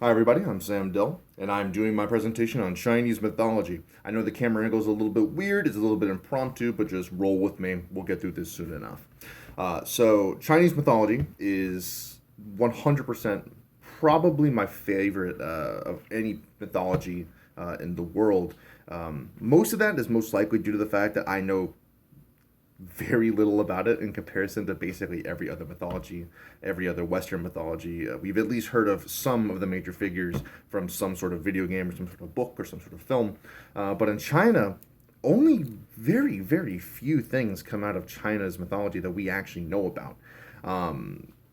Hi, everybody. I'm Sam Dill, and I'm doing my presentation on Chinese mythology. I know the camera angle is a little bit weird, it's a little bit impromptu, but just roll with me. We'll get through this soon enough. Chinese mythology is 100% probably my favorite of any mythology in the world. Most of that is most likely due to the fact that I know very little about it in comparison to basically every other mythology, every other Western mythology. We've at least heard of some of the major figures from some sort of video game or some sort of book or some sort of film. But in China, only very, very few things come out of China's mythology that we actually know about.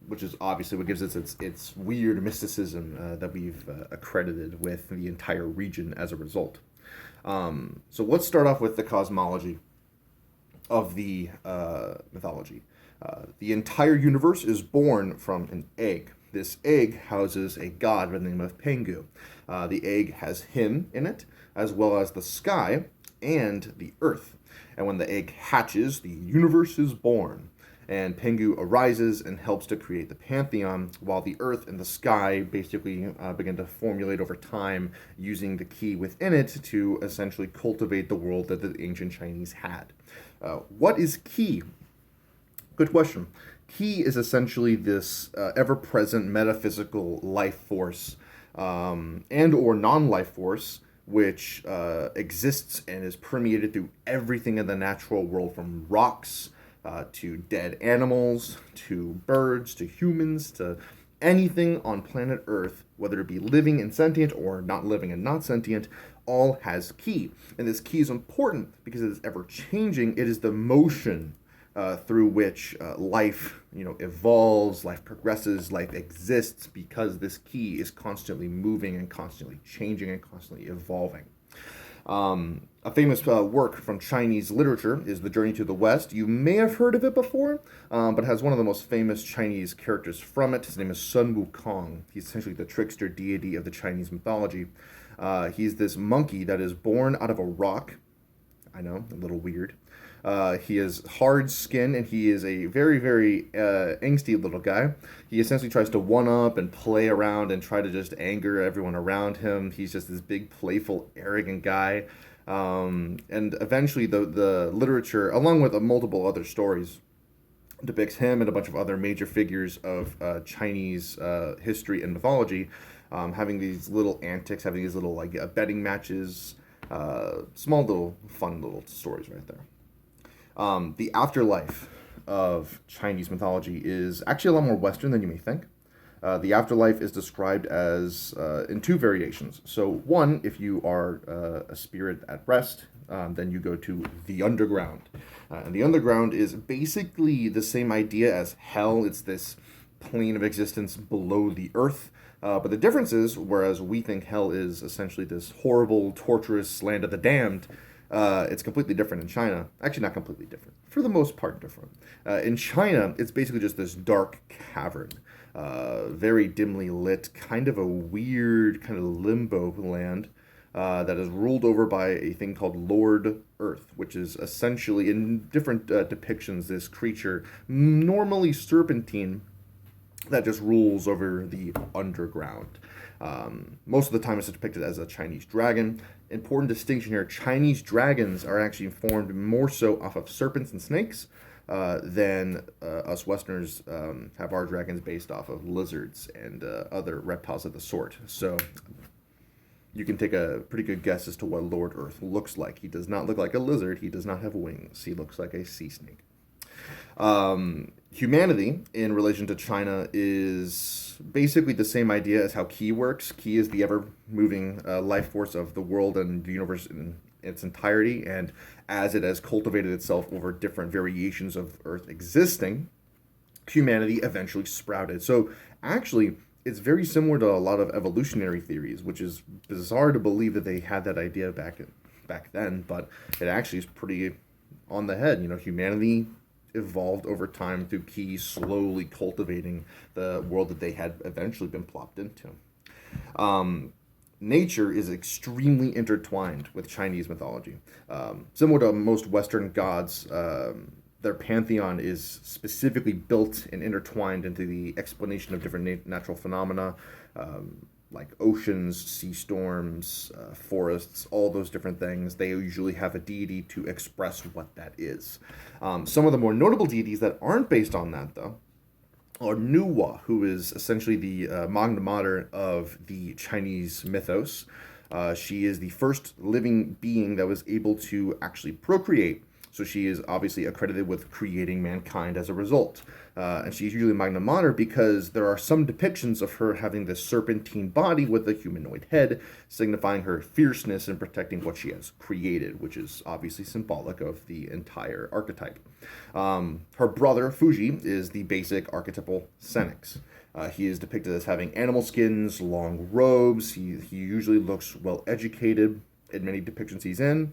Which is obviously what gives it its weird mysticism that we've accredited with the entire region as a result. So let's start off with the cosmology of the mythology. The entire universe is born from an egg. This egg houses a god by the name of Pengu. The egg has him in it, as well as the sky and the earth. And when the egg hatches, the universe is born. And Pengu arises and helps to create the pantheon, while the earth and the sky basically begin to formulate over time, using the key within it to essentially cultivate the world that the ancient Chinese had. What is Qi? Good question. Qi is essentially this ever-present metaphysical life force and or non-life force which exists and is permeated through everything in the natural world, from rocks to dead animals, to birds, to humans, to anything on planet Earth, whether it be living and sentient or not living and not sentient, all has Qi. And this Qi is important because it is ever changing. It is the motion through which life, evolves, life progresses, life exists, because this Qi is constantly moving and constantly changing and constantly evolving. A famous work from Chinese literature is The Journey to the West. You may have heard of it before, but it has one of the most famous Chinese characters from it. His name is Sun Wukong. He's essentially the trickster deity of the Chinese mythology. He's this monkey that is born out of a rock. I know, a little weird. He has hard skin, and he is a very, very angsty little guy. He essentially tries to one-up and play around and try to just anger everyone around him. He's just this big, playful, arrogant guy. And eventually the literature, along with multiple other stories, depicts him and a bunch of other major figures of Chinese history and mythology having these little antics, having these little betting matches, small little fun little stories right there. The afterlife of Chinese mythology is actually a lot more Western than you may think. The afterlife is described as in two variations. So one, if you are a spirit at rest, then you go to the underground. And the underground is basically the same idea as hell. It's this plane of existence below the earth. But the difference is, whereas we think hell is essentially this horrible, torturous land of the damned, it's completely different in China. Actually, not completely different. For the most part, different. In China, it's basically just this dark cavern, very dimly lit, kind of a weird kind of limbo land that is ruled over by a thing called Lord Earth, which is essentially, in different depictions, this creature, normally serpentine, that just rules over the underground. Most of the time it's depicted as a Chinese dragon. Important distinction here, Chinese dragons are actually formed more so off of serpents and snakes than us Westerners have our dragons based off of lizards and other reptiles of the sort. So you can take a pretty good guess as to what Lord Earth looks like. He does not look like a lizard. He does not have wings. He looks like a sea snake. Humanity in relation to China is basically the same idea as how Qi works. Qi is the ever-moving life force of the world and the universe in its entirety, and as it has cultivated itself over different variations of Earth existing, humanity eventually sprouted. So actually, it's very similar to a lot of evolutionary theories, which is bizarre to believe that they had that idea back then, but it actually is pretty on the head. Humanity evolved over time through Qi slowly cultivating the world that they had eventually been plopped into. Nature is extremely intertwined with Chinese mythology. Similar to most Western gods, their pantheon is specifically built and intertwined into the explanation of different natural phenomena. like oceans, sea storms, forests, all those different things. They usually have a deity to express what that is. Some of the more notable deities that aren't based on that, though, or Nuwa, who is essentially the magna mater of the Chinese mythos. She is the first living being that was able to actually procreate. So she is obviously accredited with creating mankind as a result. And she's usually magna mater because there are some depictions of her having this serpentine body with a humanoid head, signifying her fierceness and protecting what she has created, which is obviously symbolic of the entire archetype. Her brother, Fuji, is the basic archetypal Senex. He is depicted as having animal skins, long robes. He usually looks well educated in many depictions he's in.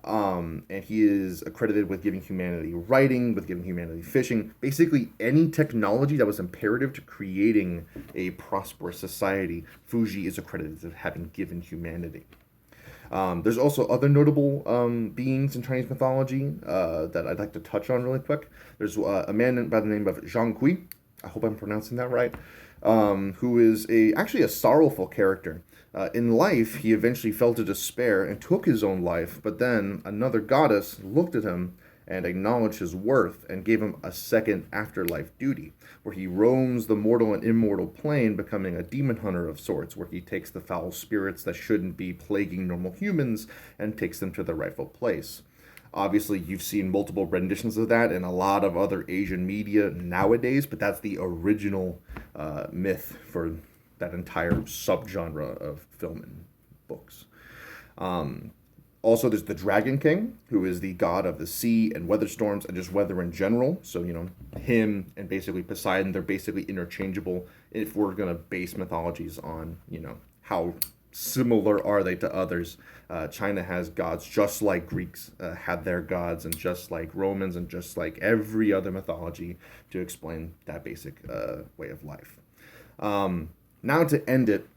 And he is accredited with giving humanity writing, with giving humanity fishing, basically any technology that was imperative to creating a prosperous society. Fuji is accredited as having given humanity. There's also other notable beings in Chinese mythology that I'd like to touch on really quick. There's a man by the name of Zhang Kui. I hope I'm pronouncing that right. Who is actually a sorrowful character. In life, he eventually fell to despair and took his own life, but then another goddess looked at him and acknowledged his worth and gave him a second afterlife duty, where he roams the mortal and immortal plane, becoming a demon hunter of sorts, where he takes the foul spirits that shouldn't be plaguing normal humans and takes them to their rightful place. Obviously, you've seen multiple renditions of that in a lot of other Asian media nowadays, but that's the original myth for that entire subgenre of film and books. Also, there's the Dragon King, who is the god of the sea and weather storms and just weather in general. So, him and basically Poseidon, they're basically interchangeable if we're going to base mythologies on, how similar are they to others. China has gods just like Greeks had their gods, and just like Romans, and just like every other mythology to explain that basic way of life. Now to end it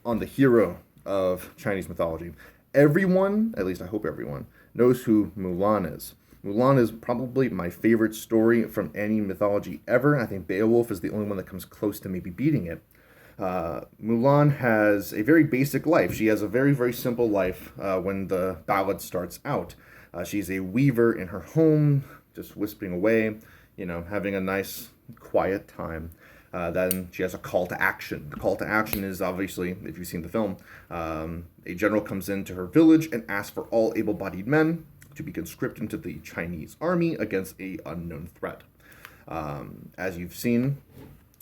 on the hero of Chinese mythology. Everyone, at least I hope everyone, knows who Mulan is. Mulan is probably my favorite story from any mythology ever. I think Beowulf is the only one that comes close to maybe beating it. Mulan has a very basic life. She has a very, very simple life when the ballad starts out. She's a weaver in her home, just wisping away, having a nice, quiet time. Then she has a call to action. The call to action is obviously, if you've seen the film, a general comes into her village and asks for all able-bodied men to be conscripted into the Chinese army against a unknown threat. As you've seen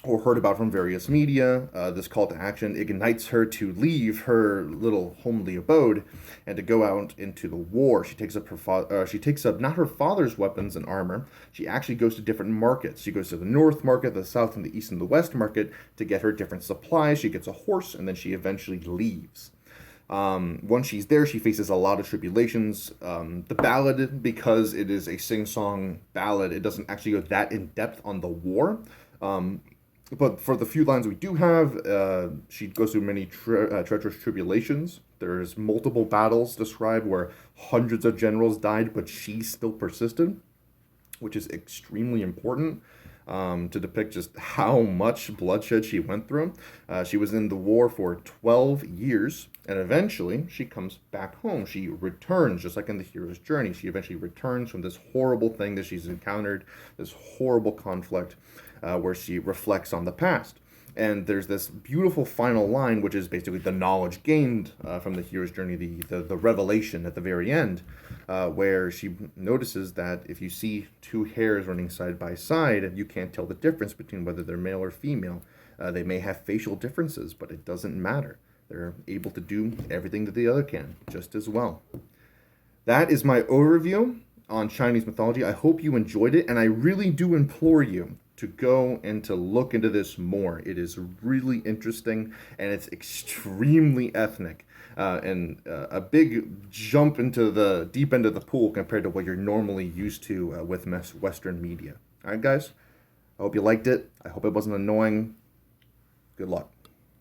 or heard about from various media, this call to action ignites her to leave her little homely abode and to go out into the war. She takes up not her father's weapons and armor. She actually goes to different markets. She goes to the north market, the south and the east and the west market to get her different supplies. She gets a horse, and then she eventually leaves. Once she's there, she faces a lot of tribulations. The ballad, because it is a sing-song ballad, it doesn't actually go that in depth on the war. But for the few lines we do have, she goes through many treacherous tribulations. There's multiple battles described where hundreds of generals died, but she still persisted, which is extremely important to depict just how much bloodshed she went through. She was in the war for 12 years, and eventually she comes back home. She returns, just like in the hero's journey. She eventually returns from this horrible thing that she's encountered, this horrible conflict, where she reflects on the past. And there's this beautiful final line, which is basically the knowledge gained from the hero's journey, the revelation at the very end, where she notices that if you see two hares running side by side, you can't tell the difference between whether they're male or female. They may have facial differences, but it doesn't matter. They're able to do everything that the other can, just as well. That is my overview on Chinese mythology. I hope you enjoyed it, and I really do implore you to go and to look into this more. It is really interesting, and it's extremely ethnic, and a big jump into the deep end of the pool compared to what you're normally used to with Western media. All right, guys? I hope you liked it. I hope it wasn't annoying. Good luck.